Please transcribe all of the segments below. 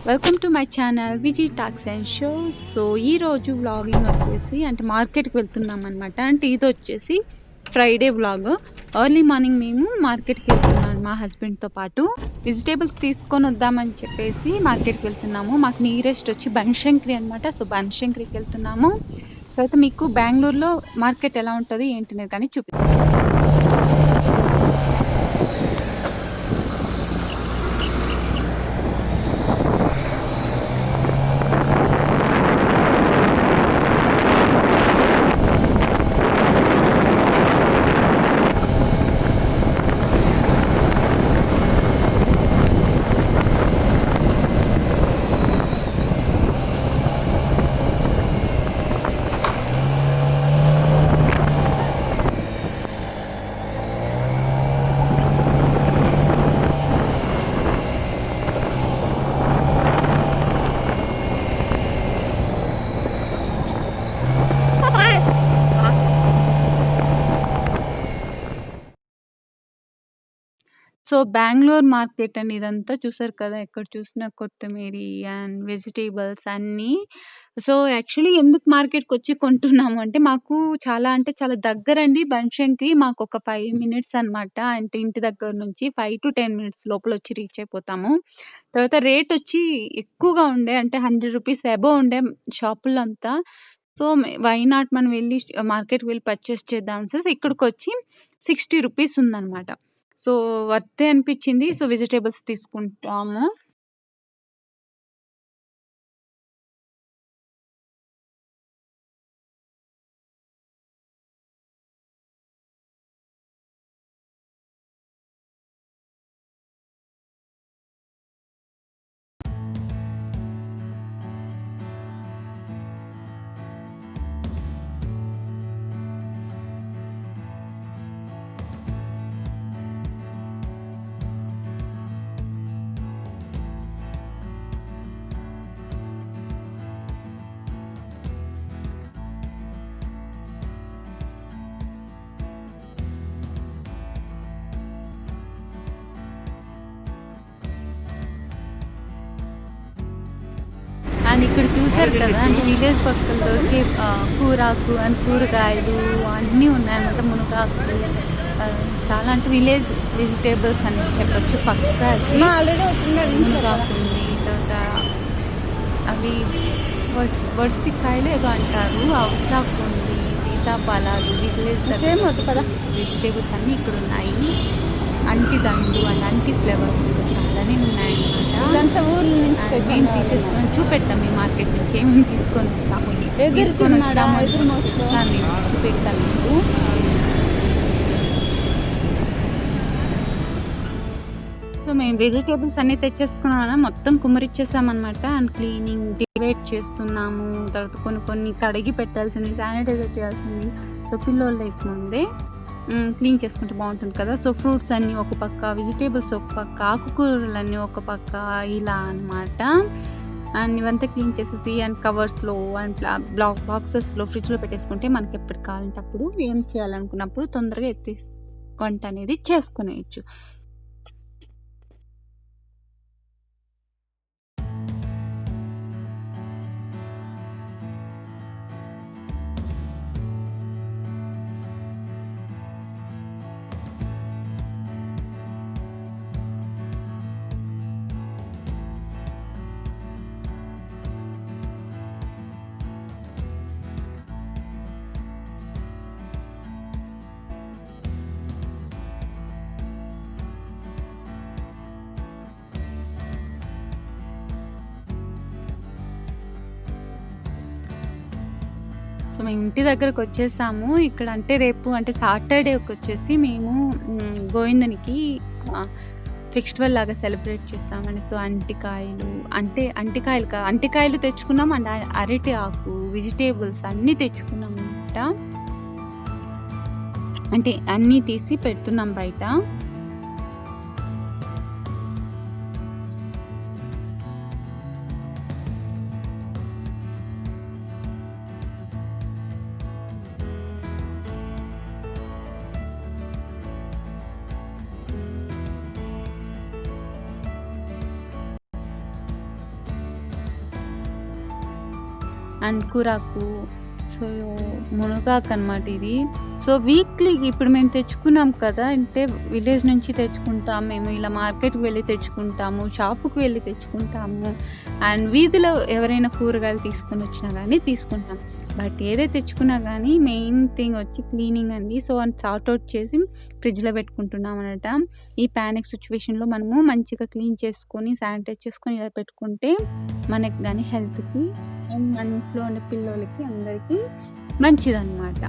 Welcome to my channel Viji talks and show. So ఈరోజు vlogging వచ్చేసి అంటే మార్కెట్కి వెళ్తున్నాం అనమాట. అంటే ఇది వచ్చేసి ఫ్రైడే వ్లాగ్. ఎర్లీ మార్నింగ్ మేము మార్కెట్కి వెళ్తున్నాం మా హస్బెండ్తో పాటు. వెజిటేబుల్స్ తీసుకొని వద్దామని చెప్పేసి మార్కెట్కి వెళ్తున్నాము. మాకు నియరెస్ట్ వచ్చి బనశంకరి అనమాట. సో బనశంకరికి వెళ్తున్నాము. తర్వాత మీకు బెంగళూరులో మార్కెట్ ఎలా ఉంటుంది ఏంటనేది కానీ చూపిస్తాను. సో బెంగుళూరు మార్కెట్ అండి ఇదంతా. చూసారు కదా, ఎక్కడ చూసినా కొత్తిమీర అండ్ వెజిటేబుల్స్ అన్నీ. సో యాక్చువల్లీ ఎందుకు మార్కెట్కి వచ్చి కొంటున్నాము అంటే మాకు చాలా అంటే చాలా దగ్గరండి బనశంకరి. మాకు ఒక 5 మినిట్స్ అనమాట. అంటే ఇంటి దగ్గర నుంచి 5 to 10 మినిట్స్ లోపల వచ్చి రీచ్ అయిపోతాము. తర్వాత రేట్ వచ్చి ఎక్కువగా ఉండే, అంటే 100 రూపీస్ అబోవ్ ఉండే షాపుల్లో అంతా. సో వై నాట్ మనం వెళ్ళి మార్కెట్కి వెళ్ళి పర్చేస్ చేద్దాం సార్. ఇక్కడికి వచ్చి 60 రూపీస్ ఉందన్నమాట. సో వర్తే అనిపించింది. సో వెజిటేబుల్స్ తీసుకుంటాము. అండ్ ఇక్కడ చూసారు కదా, అంటే విలేజ్ పక్కన దొరికే కూరాకు అండ్ కూరగాయలు అన్నీ ఉన్నాయన్నమాట. మునగాకు, చాలా అంటే విలేజ్ వెజిటేబుల్స్ అని చెప్పచ్చు. పక్కా మునగాకు ఉంది. తర్వాత అవి వడిసికాయలు ఏదో అంటారు, అవసాకు ఉంది, సీతాఫలాలు, విలేజ్ వెజిటేబుల్స్ అన్నీ ఇక్కడ ఉన్నాయి. అంటి దండు అండ్ అంటి ఫ్లేవర్స్ చాలానే ఉన్నాయన్నమాట. మేము తీసేసుకొని చూపెడతాం. ఈ మార్కెట్ నుంచి ఏమేమి తీసుకొని వస్తాము, తీసుకొని వచ్చాము చూపెడతాను మీకు. సో మేము వెజిటేబుల్స్ అన్నీ తెచ్చేసుకున్నాము, మొత్తం కుమ్మరిచ్చేసామన్నమాట. అండ్ క్లీనింగ్ డివైడ్ చేస్తున్నాము. తర్వాత కొన్ని కడిగి పెట్టాల్సింది, శానిటైజర్ చేయాల్సింది. సో పిల్లోళ్ళు లేకముందే క్లీన్ చేసుకుంటే బాగుంటుంది కదా. సో ఫ్రూట్స్ అన్నీ ఒక పక్క, వెజిటేబుల్స్ ఒక పక్క, ఆకుకూరలన్నీ ఒక పక్క, ఇలా అనమాట. అండ్ ఇవంతా క్లీన్ చేసేసి అండ్ కవర్స్లో అండ్ బాక్సెస్లో ఫ్రిడ్జ్లో పెట్టేసుకుంటే మనకి ఎప్పుడు కావాలంటే అప్పుడు ఏం చేయాలనుకున్నప్పుడు తొందరగా వంట అనేది చేసుకునేయచ్చు. సో మేము ఇంటి దగ్గరకు వచ్చేసాము. ఇక్కడ అంటే రేపు అంటే సాటర్డేకి వచ్చేసి మేము గోవిందునికి ఫెస్టివల్ లాగా సెలబ్రేట్ చేస్తామండి. సో అంటికాయలు తెచ్చుకున్నాం. అండ్ అరటి ఆకు, వెజిటేబుల్స్ అన్నీ తెచ్చుకున్నాం అనమాట. అంటే అన్నీ తీసి పెడుతున్నాం బయట. అండ్ కూరాకు, సో మునగాకు అనమాట ఇది. సో వీక్లీ ఇప్పుడు మేము తెచ్చుకున్నాం కదా, అంటే విలేజ్ నుంచి తెచ్చుకుంటాం మేము, ఇలా మార్కెట్కి వెళ్ళి తెచ్చుకుంటాము, షాపుకి వెళ్ళి తెచ్చుకుంటాము, అండ్ వీధిలో ఎవరైనా కూరగాయలు తీసుకొని వచ్చినా కానీ తీసుకుంటాం. బట్ ఏదైతే తెచ్చుకున్నా కానీ మెయిన్ థింగ్ వచ్చి క్లీనింగ్ అండి. సో అని సార్ట్అవుట్ చేసి ఫ్రిడ్జ్లో పెట్టుకుంటున్నాం అనమాట. ఈ ప్యానిక్ సిచ్యువేషన్లో మనము మంచిగా క్లీన్ చేసుకొని శానిటైజ్ చేసుకొని ఇలా పెట్టుకుంటే మనకి కానీ హెల్త్కి అండ్ మన ఇంట్లో ఉన్న పిల్లలకి అందరికీ మంచిదన్నమాట.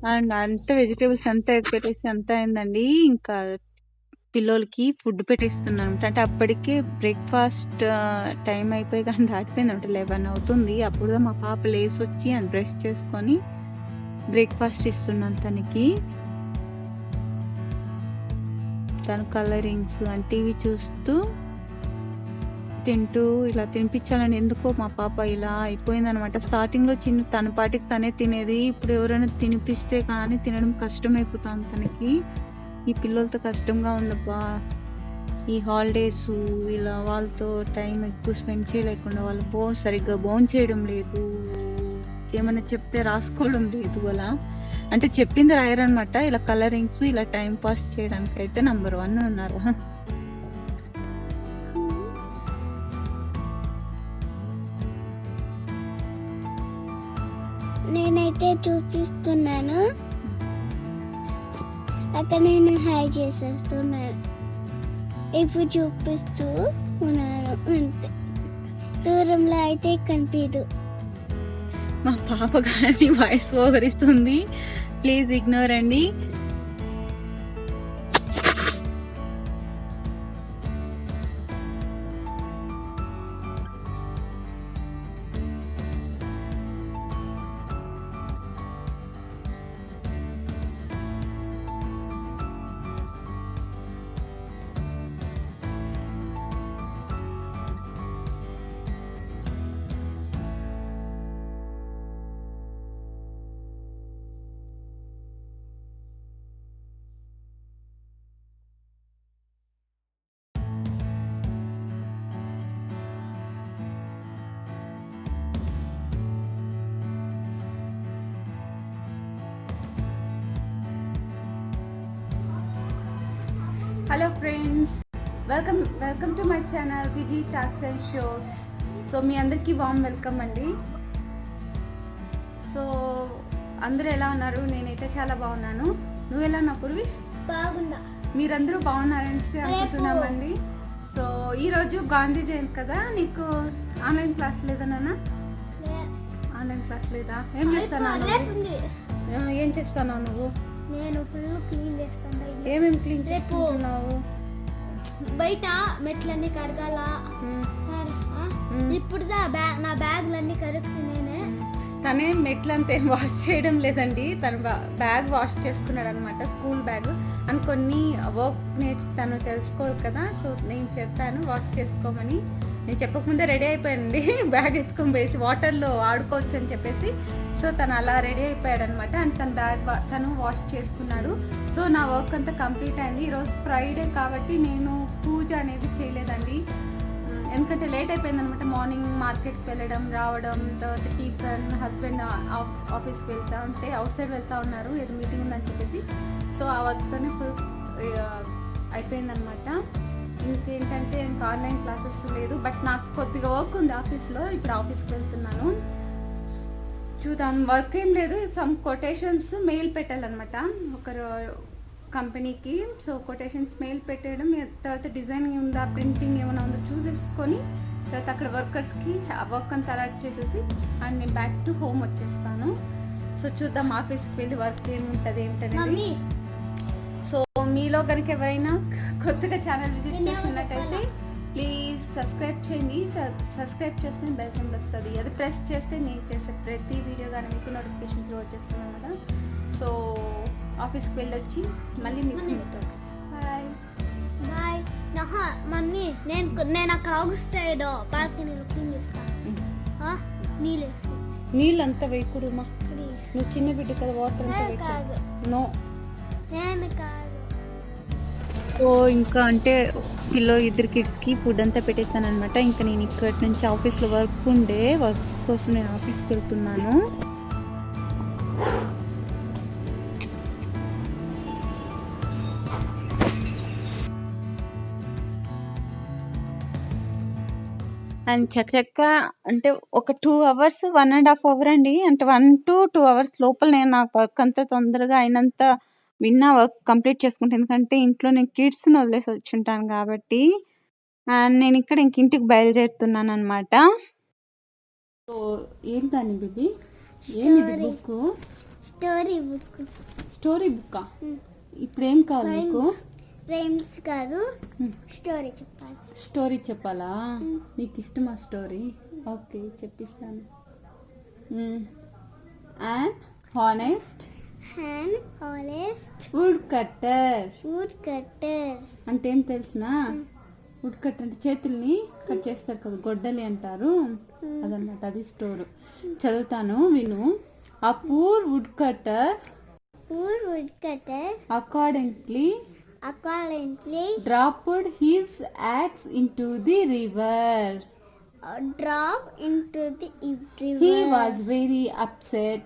అండ్ అంత వెజిటేబుల్స్ అంతా పెట్టేసి అంతా అయిందండి. ఇంకా పిల్లోలకి ఫుడ్ పెట్టేస్తున్నాను అంటే అప్పటికే బ్రేక్ఫాస్ట్ టైం అయిపోయి కానీ దాటిపోయింది అంటే 11 అవుతుంది. అప్పుడు మా పాప లేసి వచ్చి అండ్ బ్రష్ చేసుకొని బ్రేక్ఫాస్ట్ ఇస్తున్నాను తనకి. తను కలరింగ్స్ అండ్ టీవీ చూస్తూ తింటూ ఇలా తినిపించాలని ఎందుకో మా పాప ఇలా అయిపోయిందనమాట. స్టార్టింగ్లో తన పాటికి తనే తినేది, ఇప్పుడు ఎవరైనా తినిపిస్తే కానీ తినడం కష్టం అయిపోతుంది తనకి. ఈ పిల్లలతో కష్టంగా ఉందబ్బా. ఈ హాలిడేస్ ఇలా వాళ్ళతో టైం ఎక్కువ స్పెండ్ చేయలేకుండా వాళ్ళు సరిగ్గా చేయడం లేదు, ఏమైనా చెప్తే రాసుకోవడం లేదు. అలా అంటే చెప్పింది రాయరనమాట. ఇలా కలరింగ్స్ ఇలా టైం పాస్ చేయడానికి అయితే నంబర్ 1 ఉన్నారు. నేనైతే చూపిస్తున్నాను, అక్కడ నేను హాయ్ చేసేస్తున్నాను, ఇప్పుడు చూపిస్తూ ఉన్నాను అంతే. దూరంలో అయితే కనిపించదు. మా పాప కానీ వాయిస్ ఓవర్ ఇస్తుంది, ప్లీజ్ ఇగ్నోర్ అండి. Hello friends, welcome to my channel Viji talks and shows. So మీ అందరికీ వామ్ వెల్కమ్ అండి. సో అందరూ ఎలా ఉన్నారు? నేనైతే చాలా బాగున్నాను. నువ్వు ఎలా ఉన్నావు పూర్విష్? బాగుందా? మీరందరూ బాగున్నారని అనుకుంటున్నామండి. సో ఈరోజు గాంధీ జయంతి కదా, నీకు ఆన్లైన్ క్లాస్ లేదా నాన్న? ఆన్లైన్ క్లాస్ లేదా? ఏం చేస్తాను? ఏం చేస్తాను నువ్వు? నేను ఫుల్ క్లీన్ చేస్తాను. ఏమేమి క్లీన్ చేస్తున్నావు? బయట మెట్లన్నీ కడగాల. ఇప్పుడు నా బ్యాగ్లన్నీ కరెక్ట్. తనే మెట్లంతా ఏం వాష్ చేయడం లేదండి, తను బ్యాగ్ వాష్ చేసుకున్నాడు అనమాట, స్కూల్ బ్యాగ్. అని కొన్ని వర్క్ తను తెలుసుకోవాలి కదా, సో నేను చెప్పాను వాష్ చేసుకోమని. నేను చెప్పకముందే రెడీ అయిపోయానండి బ్యాగ్ ఎత్తుకొని వేసి వాటర్లో ఆడుకోవచ్చు అని చెప్పేసి. సో తను అలా రెడీ అయిపోయాడు అనమాట. అండ్ తన బ్యాగ్ తను వాష్ చేస్తున్నాడు. సో నా వర్క్ అంతా కంప్లీట్ అయింది. ఈరోజు ఫ్రైడే కాబట్టి నేను పూజ అనేది చేయలేదండి, ఎందుకంటే లేట్ అయిపోయింది అనమాట. మార్నింగ్ మార్కెట్కి వెళ్ళడం రావడం, తర్వాత టిఫిన్, హస్బెండ్ ఆఫీస్కి వెళ్తా ఉంటే అవుట్ సైడ్ వెళ్తా ఉన్నారు, ఏదో మీటింగ్ ఉందని చెప్పేసి. సో ఆ వర్క్తోనే అయిపోయిందనమాట. ఇంకేంటంటే ఇంకా ఆన్లైన్ క్లాసెస్ లేదు, బట్ నాకు కొద్దిగా వర్క్ ఉంది ఆఫీస్లో. ఇప్పుడు ఆఫీస్కి వెళ్తున్నాను, చూద్దాం. వర్క్ ఏం లేదు, సమ్ కొటేషన్స్ మెయిల్ పెట్టాలన్నమాట ఒకరు కంపెనీకి. సో కొటేషన్స్ మెయిల్ పెట్టేయడం, తర్వాత డిజైనింగ్ ఉందా, ప్రింటింగ్ ఏమైనా ఉందో చూసేసుకొని తర్వాత అక్కడ వర్కర్స్కి వర్క్ అంతా అలాట్ చేసేసి అండ్ నేను బ్యాక్ టు హోమ్ వచ్చేస్తాను. సో చూద్దాం ఆఫీస్కి వెళ్ళి వర్క్ ఏముంటుంది ఏమిటనేది. సో మీలో కనుక ఎవరైనా కొత్తగా ఛానల్ విజిట్ చేస్తున్నట్టయితే ప్లీజ్ సబ్స్క్రైబ్ చేయండి. సబ్స్క్రైబ్ చేస్తే బెల్ సింబల్ వస్తుంది, అది ప్రెస్ చేస్తే నేను చేసే ప్రతి వీడియో కానీ మీకు నోటిఫికేషన్స్ వచ్చేస్తున్నాను కదా. సో ఆఫీస్కి వెళ్ళొచ్చి మళ్ళీ మీకు బాయ్ బాయ్. మమ్మీ నేను అక్కడ హౌస్ సైడ్ బాల్కనీలో క్లీన్ చేస్తాను. నీళ్ళు అంతా వేయకూడదు మా, ప్లీజ్. నువ్వు చిన్న బిడ్డ కదా, వాటర్ అంతా కాదు వేయకూడదు. నో నేను కాదు. సో ఇంకా అంటే ఇద్దరు కిడ్స్కి ఫుడ్ అంతా పెట్టేస్తాను అనమాట. ఇంకా నేను ఇక్కడి నుంచి ఆఫీస్లో వర్క్ ఉండే వర్క్ కోసం నేను ఆఫీస్కి వెళ్తున్నాను. అండ్ చక్క అంటే ఒక 2 hours 1.5 hour అండి, అంటే 1 to 2 hours లోపల నేను నా వర్క్ అంతా తొందరగా అయినంత వర్క్ కంప్లీట్ చేసుకుంటాను. ఎందుకంటే ఇంట్లో నేను కిడ్స్ని వదిలేసి వచ్చి ఉంటాను కాబట్టి. అండ్ నేను ఇక్కడ ఇంటికి బయలుదేరుతున్నాను అనమాట. సో ఏంటని బేబీ, ఏమిది బుక్? Story book. స్టోరీ బుక్కా? ఇప్పుడు ఏం కావాలి నీకు? ఫ్రేమ్స్ కాదు, స్టోరీ చెప్పాలి. స్టోరీ చెప్పాలా? నీకు ఇష్టమా స్టోరీ? ఓకే చెప్పిస్తాను. And honest wood cutter. అంటే ఏం తెలిసినా? వుడ్ కట్టర్ అంటే చేతుల్ని కట్ చేస్తారు కదా, గొడ్డలి అంటారు అదన్నమాట, అది స్టోర్. చదువుతాను విను. A poor woodcutter accordingly dropped his axe into the river. He was very upset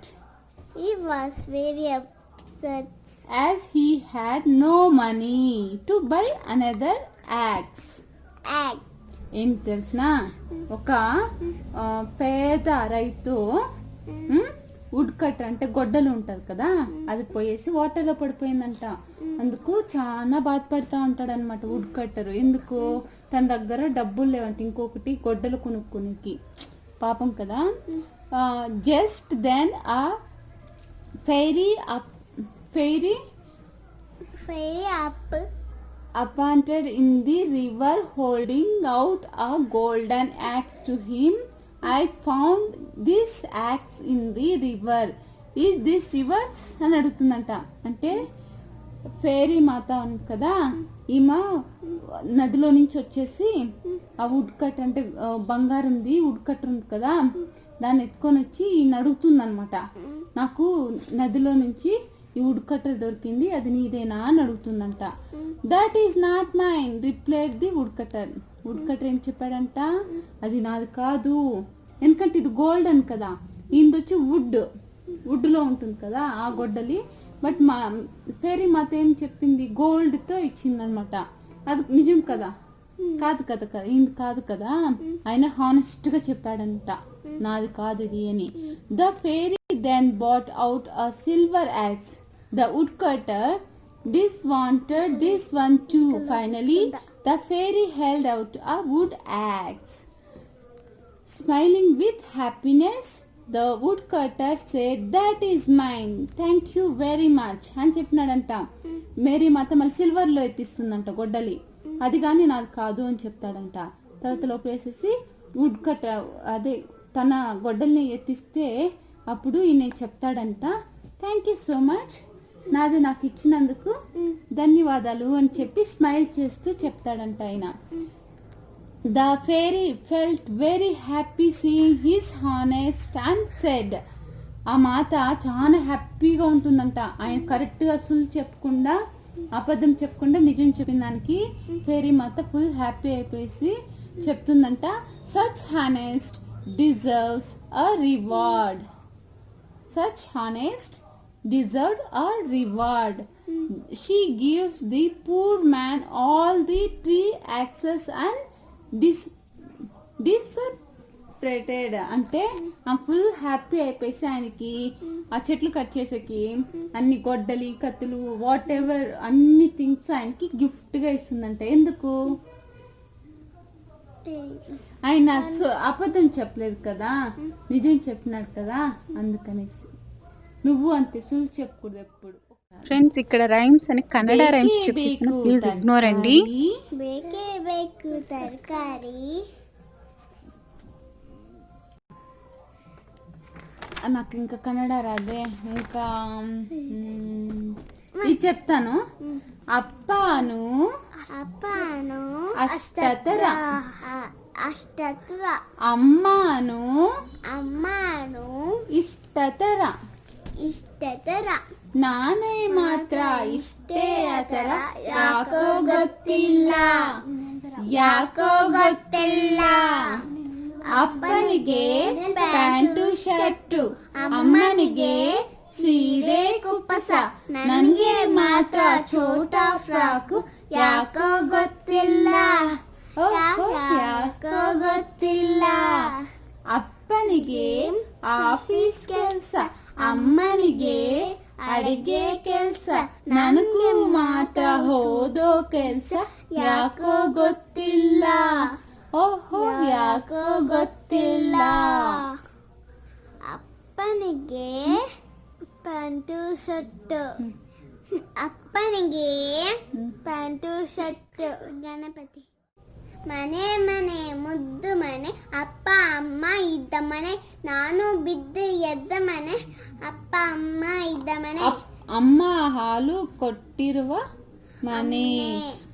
as he had no money to buy another axe. ఏం తెలిసిన? ఒక పేద రైతు వుడ్ కట్టర్ అంటే గొడ్డలు ఉంటుంది కదా, అది పోయేసి వాటర్లో పడిపోయిందంట. అందుకు చాలా బాధపడుతూ ఉంటాడు అనమాట వుడ్ కట్టర్. ఎందుకు? తన దగ్గర డబ్బులు లేవంట ఇంకొకటి గొడ్డలు కొనుక్కోనికి, పాపం కదా. జస్ట్ దెన్ ఆ fairy appointed in the river holding out a golden axe to him. I found this axe in the river. Is this yours? అని అడుగుతుందంట. అంటే ఫెయిరీ మాత ఉంది కదా, ఈమె నదిలో నుంచి వచ్చేసి ఆ వుడ్ కట్ అంటే బంగారంది వుడ్ కట్టర్ ఉంది కదా, దాన్ని ఎత్తుకొని వచ్చి ఈయన అడుగుతుంది అనమాట. నాకు నదిలో నుంచి ఈ వుడ్ కట్టర్ దొరికింది, అది నీదేనా అని అడుగుతుందంట. That is not mine replied the wood cutter. Wood cutter ఏం చెప్పాడంట? అది నాది కాదు, ఎందుకంటే ఇది గోల్డెన్ కదా, ఈయనది వచ్చి వుడ్లో ఉంటుంది కదా ఆ గొడ్డలి. బట్ మా ఫెయిరీ మాత ఏం చెప్పింది? గోల్డ్తో ఇచ్చిందనమాట. అది నిజం కదా? కాదు ఇది కాదు కదా. ఆయన హానెస్ట్గా చెప్పాడంట నాది కాదు ఇది అని. The fairy then brought out a silver axe. The woodcutter diswanted this one too. Finally, the fairy held out a wood axe. Smiling with happiness, the woodcutter said, "That is mine. Thank you very much." అని చెప్పినాడంట. Mary మాత మళ్ళీ సిల్వర్లో ఎత్తిస్తుందంట గొడ్డలి, అది కానీ నాది కాదు అని చెప్తాడంట. తర్వాత లోపలేసేసి would cutter అదే తన గొడ్డల్ని ఎత్తిస్తే అప్పుడు ఈయన చెప్తాడంట, థ్యాంక్ యూ సో మచ్, నాది నాకు ఇచ్చినందుకు ధన్యవాదాలు అని చెప్పి స్మైల్ చేస్తూ చెప్తాడంట ఆయన. The fairy felt very happy seeing his honest and said, ఆ మాత చాలా హ్యాపీగా ఉంటుందంట ఆయన కరెక్ట్గా అసలు చెప్పకుండా అబద్ధం చెప్పకుండా నిజం చెప్పిన దానికి ఫేరీ మాత ఫుల్ హ్యాపీ అయిపోయేసి చెప్తుందంట, such honest deserves a reward. Such honest deserved a reward. She gives the poor man all the tree axes and disappointed. అంటే ఆ ఫుల్ హ్యాపీ అయిపోయి ఆయనకి ఆ చెట్లు కట్ చేసేకి అన్ని గొడ్డలి కత్తులు వాట్ ఎవర్ అన్ని థింగ్స్ ఆయనకి గిఫ్ట్ గా ఇస్తుందంట. ఎందుకు? ఆయన అబద్ధం చెప్పలేదు కదా, నిజం చెప్పినాడు కదా, అందుకనేసి. నువ్వు అంతే సులు చెప్పకూడదు ఎప్పుడు. ఫ్రెండ్స్ ఇక్కడ రైమ్స్ అని కన్నడ రైమ్స్ చూపిస్తున్నా, ప్లీజ్ ఇగ్నోర్ అండి. ಬೇಕೇ ಬೇಕು ತರಕಾರಿ. నాకు ఇంకా కన్నడ రాదే, ఇంకా ఇది చెప్తాను. అప్పాను ಅಪ್ಪನು ಅಷ್ಟತರ, ಅಷ್ಟತ್ರ. అమ్మాను ಅಮ್ಮನು ಇಷ್ಟತರ, ಇಷ್ಟತರ. ನಾನೇ ಮಾತ್ರ ಇಷ್ಟೇ ಆತರ, ಯಾಕೋ ಗೊತ್ತಿಲ್ಲ ಯಾಕೋ ಗೊತ್ತಿಲ್ಲ. ಅಪ್ಪನಿಗೆ ಪ್ಯಾಂಟು ಶರ್ಟು, ಅಮ್ಮನಿಗೆ ಸೀರೆ ಕುಪ್ಪಸ, ನನಗೆ ಮಾತ್ರ ಛೋಟಾ ಫ್ರಾಕು, ಯಾಕೋ ಗೊತ್ತಿಲ್ಲ ಯಾಕೋ ಗೊತ್ತಿಲ್ಲ. ಅಪ್ಪನಿಗೆ ಆಫೀಸ್ ಕೆಲ್ಸ, ಅಮ್ಮನಿಗೆ ಅಡಿಗೆ ಕೆಲ್ಸ, ನನಗೂ ಮಾತ್ರ ಹೋದೋ ಕೆಲ್ಸ, ಯಾಕೋ ಗೊತ್ತಿಲ್ಲ ಓಹೋ ಯಾಕೋ ಗೊತ್ತಿಲ್ಲ. ಅಪ್ಪನಿಗೆ ಪ್ಯಾಂಟು ಶರ್ಟು, ಅಪ್ಪನಿಗೆ ಪ್ಯಾಂಟು ಶರ್ಟು. ಗಣಪತಿ. ಮನೆ ಮನೆ ಮುದ್ದು ಮನೆ, ಅಪ್ಪ ಅಮ್ಮ ಇದ್ದ ಮನೆ, ನಾನು ಬಿದ್ದು ಎದ್ದ ಮನೆ, ಅಪ್ಪ ಅಮ್ಮ ಇದ್ದ ಮನೆ. ಅಮ್ಮ ಹಾಲು ಕೊಟ್ಟಿರುವ ಮನೆ,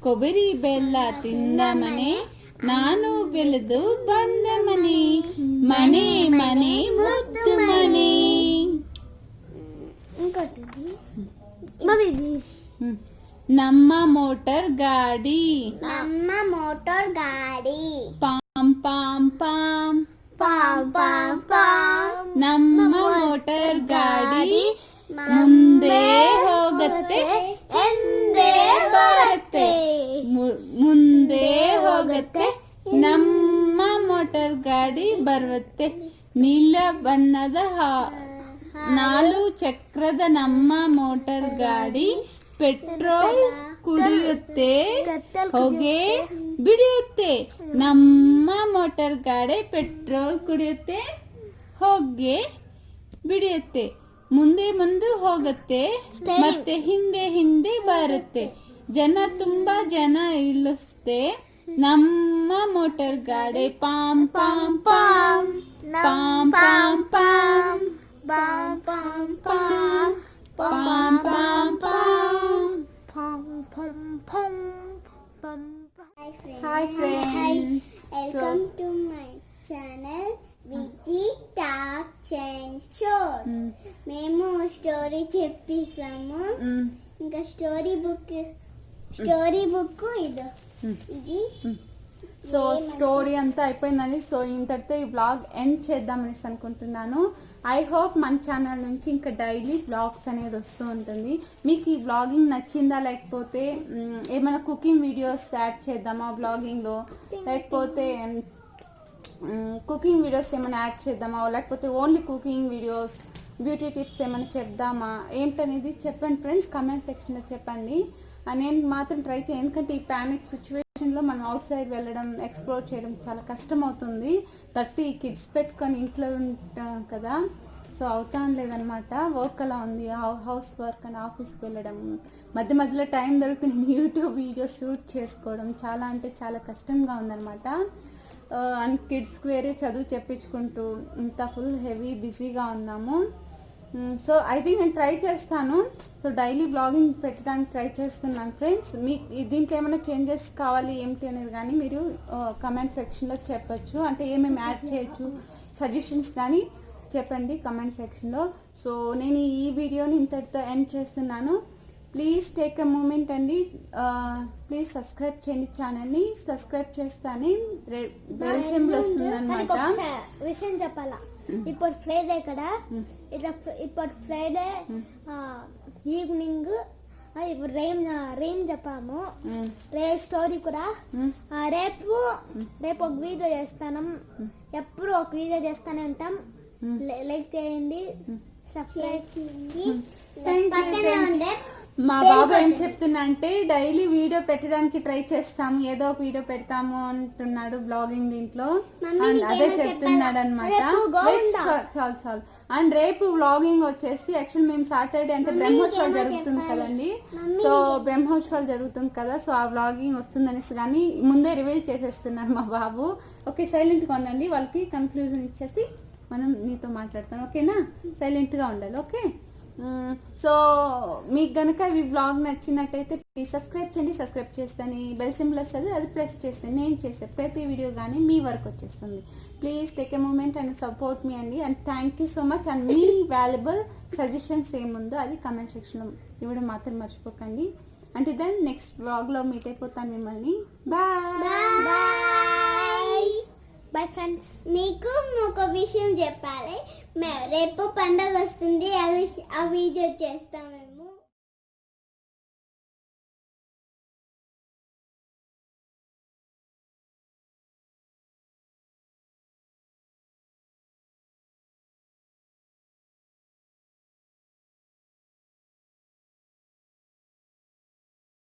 ಕೊಬ್ಬರಿ ಬೆಲ್ಲ ತಿಂದ ಮನೆ, ನಾನು ಬೆಳೆದು ಬಂದ ಮನೆ, ಮನೆ ಮನೆ ಮುದ್ದು ಮನೆ. ನಮ್ಮ ಮೋಟಾರ್ ಗಾಡಿ, ನಮ್ಮ ಮೋಟಾರ್ ಗಾಡಿ. Palm palm palm palm palm palm. ನಮ್ಮ ಮೋಟಾರ್ ಗಾಡಿ ಮುಂದೆ ಹೋಗುತ್ತೆ ಎಂದೇ ಬರುತ್ತೆ. ಮುಂದೆ ಹೋಗುತ್ತೆ ನಮ್ಮ ಮೋಟಾರ್ ಗಾಡಿ ಬರುತ್ತೆ. ನೀಲ ಬಣ್ಣದ 4 ಚಕ್ರದ ನಮ್ಮ ಮೋಟಾರ್ ಗಾಡಿ ಪೆಟ್ರೋಲ್ ಕುಡಿಯುತ್ತೆ, ಹೊಗೆ ಬಿಡಿಯುತ್ತೆ. ನಮ್ಮ ಮೋಟಾರ್ ಗಾಡಿ ಪೆಟ್ರೋಲ್ ಕುಡಿಯುತ್ತೆ, ಹೊಗೆ ಬಿಡಿಯುತ್ತೆ. ಮುಂದೆ ಮುಂದೆ ಹೋಗುತ್ತೆ ಮತ್ತೆ ಹಿಂದೆ ಹಿಂದೆ ಬರುತ್ತೆ. ಜನ ತುಂಬಾ ಜನ ಇಳಿಸುತ್ತೆ ನಮ್ಮ ಮೋಟಾರ್ ಗಾಡಿ. Palm palm palm palm palm palm palm palm palm palm palm palm. Hi friends. Welcome to my channel Viji Talks and Shows. మేము స్టోరీ చెప్పిస్తాము. ఇంకా స్టోరీ బుక్ ఇది. సో స్టోరీ అంతా అయిపోయిందండి. సో ఇంతటితో ఈ బ్లాగ్ ఎండ్ చేద్దామనేసి అనుకుంటున్నాను. I hope మన channel నుంచి ఇంకా డైలీ బ్లాగ్స్ అనేది వస్తూ ఉంటుంది. మీకు ఈ బ్లాగింగ్ నచ్చిందా, లేకపోతే ఏమైనా కుకింగ్ వీడియోస్ యాడ్ చేద్దామా బ్లాగింగ్లో, లేకపోతే కుకింగ్ వీడియోస్ ఏమైనా యాడ్ చేద్దామా, లేకపోతే only cooking videos beauty tips ఏమైనా చెప్దామా ఏంటనేది చెప్పండి ఫ్రెండ్స్, కమెంట్ సెక్షన్లో చెప్పండి. నేను మాత్రం ట్రై చేయండి, ఎందుకంటే ఈ ప్యానిక్ సిచ్యువేషన్లో మనం అవుట్ సైడ్ వెళ్ళడం ఎక్స్ప్లోర్ చేయడం చాలా కష్టం అవుతుంది. 30 కిడ్స్ పెట్టుకొని ఇంట్లో ఉంటాం కదా, సో అవుతాను లేదనమాట. వర్క్ అలా ఉంది, హౌస్ వర్క్ అని ఆఫీస్కి వెళ్ళడం, మధ్య మధ్యలో టైం దొరుకుతుంది యూట్యూబ్ వీడియోస్ షూట్ చేసుకోవడం, చాలా అంటే చాలా కష్టంగా ఉందన్నమాట. అండ్ కిడ్స్కి వేరే చదువు చెప్పించుకుంటూ ఇంత ఫుల్ హెవీ బిజీగా ఉన్నాము. సో ఐ థింక్ నేను ట్రై చేస్తాను. సో డైలీ బ్లాగింగ్ పెట్టడానికి ట్రై చేస్తున్నాను ఫ్రెండ్స్. మీకు దీంట్లో ఏమైనా చేంజెస్ కావాలి ఏమిటి అనేది కానీ మీరు కమెంట్ సెక్షన్లో చెప్పచ్చు. అంటే ఏమేమి యాడ్ చేయొచ్చు సజెషన్స్ కానీ చెప్పండి కమెంట్ సెక్షన్లో. సో నేను ఈ వీడియోని ఇంతటితో ఎండ్ చేస్తున్నాను. ప్లీజ్ టేక్ ఎ మూమెంట్ అండి, ప్లీజ్ సబ్స్క్రైబ్ చేయండి ఛానల్ని. సబ్స్క్రైబ్ చేస్తానే బెల్ సింబల్ వస్తుంది అనమాట. విషయం చెప్పాలా, ఇప్పుడు ఫ్రైడే కదా, ఇట్లా ఇప్పుడు ఫ్రైడే ఈవినింగ్ ఇప్పుడు రేమ్ చెప్పాము. రేపు స్టోరీ కూడా రేపు ఒక వీడియో చేస్తాను. ఎప్పుడు ఒక వీడియో చేస్తానే ఉంటాం. లైక్ చేయండి, సబ్స్క్రైబ్ చేయండి. పక్కనే ఉండే మా బాబు ఏం చెప్తున్నా అంటే డైలీ వీడియో పెట్టడానికి ట్రై చేస్తాము, ఏదో ఒక వీడియో పెడతాము అంటున్నాడు బ్లాగింగ్ దీంట్లో. అండ్ అదే చెప్తున్నాడు అనమాట. చాలు అండ్ రేపు వ్లాగింగ్ వచ్చేసి యాక్చువల్ మేము సాటర్డే అంటే బ్రహ్మోత్సవాలు జరుగుతుంది కదండి. సో బ్రహ్మోత్సవాలు జరుగుతుంది కదా, సో ఆ వ్లాగింగ్ వస్తుందనేసి కానీ ముందే రివీల్ చేసేస్తున్నారు మా బాబు. ఓకే, సైలెంట్గా ఉండండి, వాళ్ళకి కన్క్లూజన్ ఇచ్చేసి మనం నీతో మాట్లాడతాం. ఓకేనా, సైలెంట్గా ఉండాలి. ఓకే, సో మీకు కనుక ఈ వ్లాగ్ నచ్చినట్టయితే ప్లీజ్ సబ్స్క్రైబ్ చేయండి. సబ్స్క్రైబ్ చేస్తాను, బెల్ సింబల్ వస్తుంది, అది ప్రెస్ చేస్తే నేను చేసే ప్రతి వీడియో కానీ మీ వరకు వచ్చేస్తుంది. Please take a moment and support మీ అండి. And thank you so much. And మీ వాల్యుబుల్ సజెషన్స్ ఏముందో అది కమెంట్ సెక్షన్లో ఇవ్వడం మాత్రం మర్చిపోకండి. అంటే దెన్ నెక్స్ట్ వ్లాగ్లో మీట్ అయిపోతాను మిమ్మల్ని. Bye friends. మీకు ఒక విషయం చెప్పాలి, రేపు పండగ వస్తుంది, ఆ వీడియో చేస్తాం మేము.